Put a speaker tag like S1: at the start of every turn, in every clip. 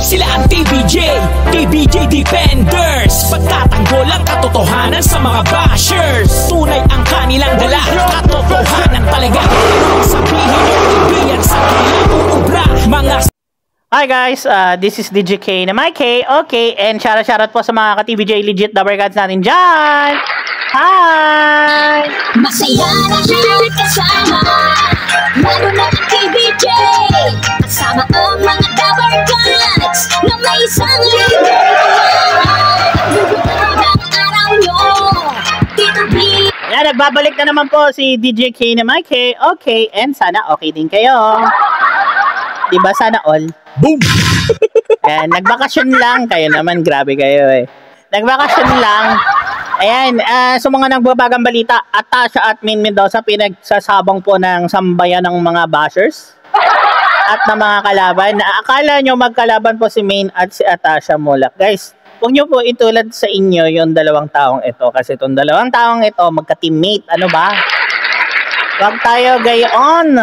S1: Sila ang TBJ Defenders. Pagtatanggol ang katotohanan sa mga bashers. Tunay ang kanilang dala, katotohanan talaga. Sabihin nyo, ibiyan sa kanilang uubra.
S2: Hi guys, this is DJ K na my K, okay, and shoutout po sa mga ka-TBJ legit Dabber Gods natin dyan. Hi!
S3: Masaya na siya kasama, lalo na ang TBJ. Kasama ang mga Dabber Gods na may isang ligaw. Nagbubuod ang araw nyo, Tito B.
S2: Yan, nagbabalik na naman po si DJ K na my K, okay, and sana okay din kayo. Diba sana all?
S1: Boom!
S2: Ayan, nagbakasyon lang. Kayo naman, grabe kayo eh. Nagbakasyon lang. Ayan, sa mga nagbabagang balita, Atasha at Main Mendoza pinagsasabong po ng sambayan ng mga bashers at ng mga kalaban. Akala nyo magkalaban po si Main at si Atasha Mulak. Guys, huwag nyo po itulad sa inyo yung dalawang taong ito. Kasi itong dalawang taong ito, magka-teammate. Ano ba? Huwag tayo gayon.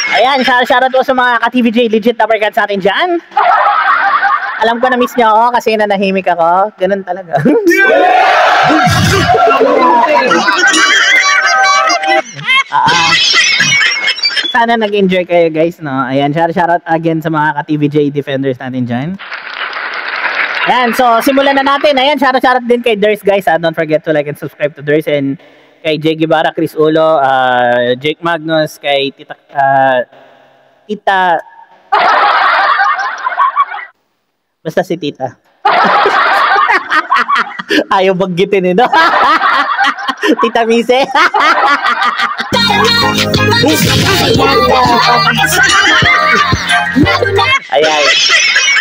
S2: Ayan, shoutout po sa mga ka-TBJ legit Dabber Gods natin dyan. Alam ko na-miss nyo ako kasi nanahimik ako. Ganun talaga. Sana nag-enjoy kayo guys, no? Ayan, shoutout again sa mga ka-TBJ defenders natin dyan. Ayan, so simulan na natin. Ayan, shoutout din kay Ders guys. Don't forget to like and subscribe to Ders, and kay Jay Guevara, Chris Ulo, Jake Magnus, kay Tita basta si Tita. Ayaw baggitin eh, no? Tita Mise. Ayan.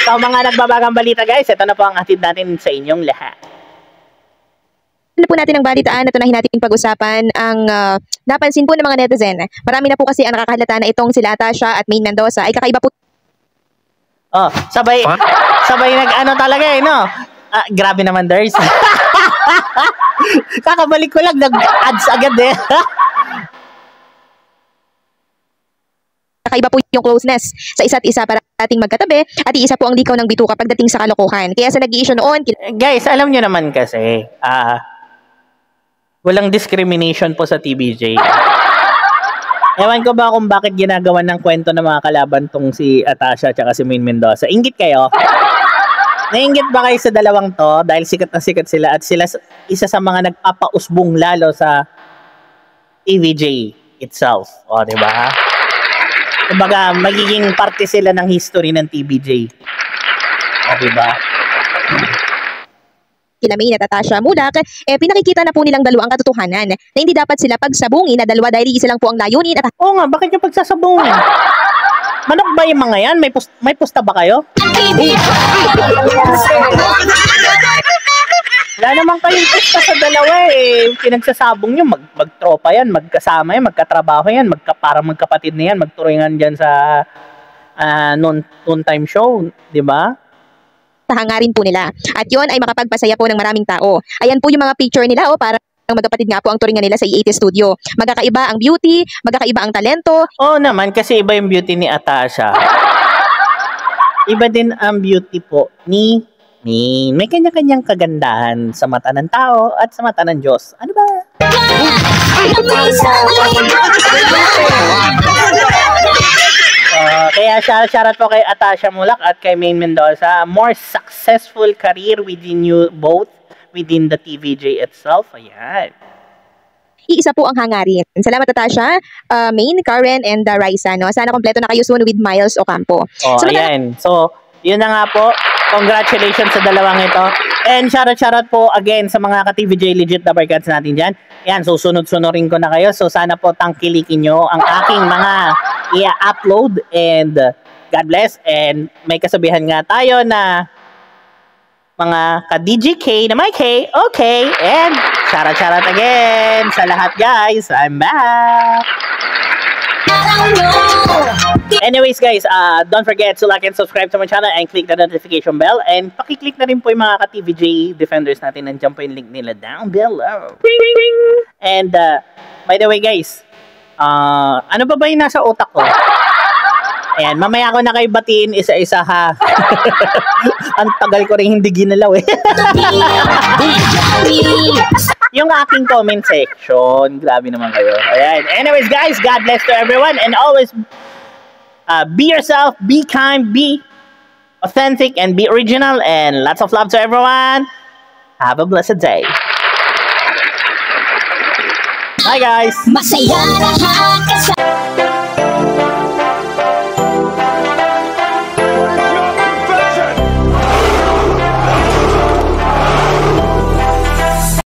S2: So mga nagbabagang balita guys, ito na po ang hatid natin sa inyong lahat.
S4: Ano po natin ang balitaan, ito na natin pag-usapan ang napansin po ng mga netizen. Marami na po kasi ang nakakahalata na itong sila Atasha at Main Mendoza ay kakaiba po.
S2: Oh, sabay nag-ano talaga eh, no? Grabe naman, Ders. Kakabalik ko lang, nag-ads agad eh.
S4: Kakaiba po yung closeness sa isa't isa para ating magkatabi at iisa po ang likaw ng bituka pagdating sa kalokohan. Kaya sa nag-i-issue noon...
S2: Guys, alam nyo naman kasi, walang discrimination po sa TBJ. Ewan ko ba kung bakit ginagawa ng kwento ng mga kalaban tong si Atasha at si Main Mendoza. Inggit kayo? Nainggit ba kayo sa dalawang to? Dahil sikat na sikat sila at sila isa sa mga nagpapausbong lalo sa TBJ itself. O, diba? Kumbaga, magiging parte sila ng history ng TBJ. O, diba?
S4: Kina Main at Atasha Mulak, pinakikita na po nilang dalawa ang katotohanan na hindi dapat sila pagsabungin na dalawa dahil isa lang po ang layunin at...
S2: Oo nga, bakit yung pagsasabungin? Manok ba yung mga yan? May pusta ba kayo? Wala naman kayong pusta sa dalawa eh. Pinagsasabong nyo, magtropa yan, magkasama yan, magkatrabaho yan, parang magkapatid na yan, magturingan dyan sa noon time show, di ba?
S4: Hangarin po nila. At yon ay makapagpasaya po ng maraming tao. Ayan po yung mga picture nila para magkapatid nga po ang turingan nila sa E80 Studio. Magkakaiba ang beauty, magkakaiba ang talento.
S2: Oo naman, kasi iba yung beauty ni Atasha. Iba din ang beauty po ni Main. May kanya-kanyang kagandahan sa mata ng tao at sa mata ng Diyos. Ano ba? Kaya shoutout po kay Atasha Mulak at kay Main Mendoza. More successful career within you both, within the TVJ itself. Ayan.
S4: Iisa po ang hangarin. Salamat Atasha, Main, Karen, and Raisa. No? Sana kompleto na kayo soon with Miles Ocampo.
S2: Oh, ayan. So, yun na nga po. Congratulations sa dalawang ito. And shoutout po again sa mga ka-TVJ legit Dabber Gods natin dyan. Ayan, so sunod-sunurin ko na kayo. So sana po tangkilikin nyo ang aking mga i-upload. And God bless. And may kasabihan nga tayo na mga ka-DJK na may K, okay. And shoutout again sa lahat guys. I'm back. Anyways guys, don't forget to like and subscribe to my channel and click the notification bell, and pakiclick na rin po yung mga ka-TVJ defenders natin. Nandiyan po yung link nila down below. And by the way guys, Ano ba yung nasa utak ko? Ayan, mamaya ko na kayo batiin isa-isa ha. Ang tagal ko rin hindi ginalaw eh. Yung aking comment section. Grabe naman kayo. Ayan. Anyways guys, God bless to everyone and always be yourself, be kind, be authentic, and be original, and lots of love to everyone. Have a blessed day. Bye guys.
S3: Masaya lahat.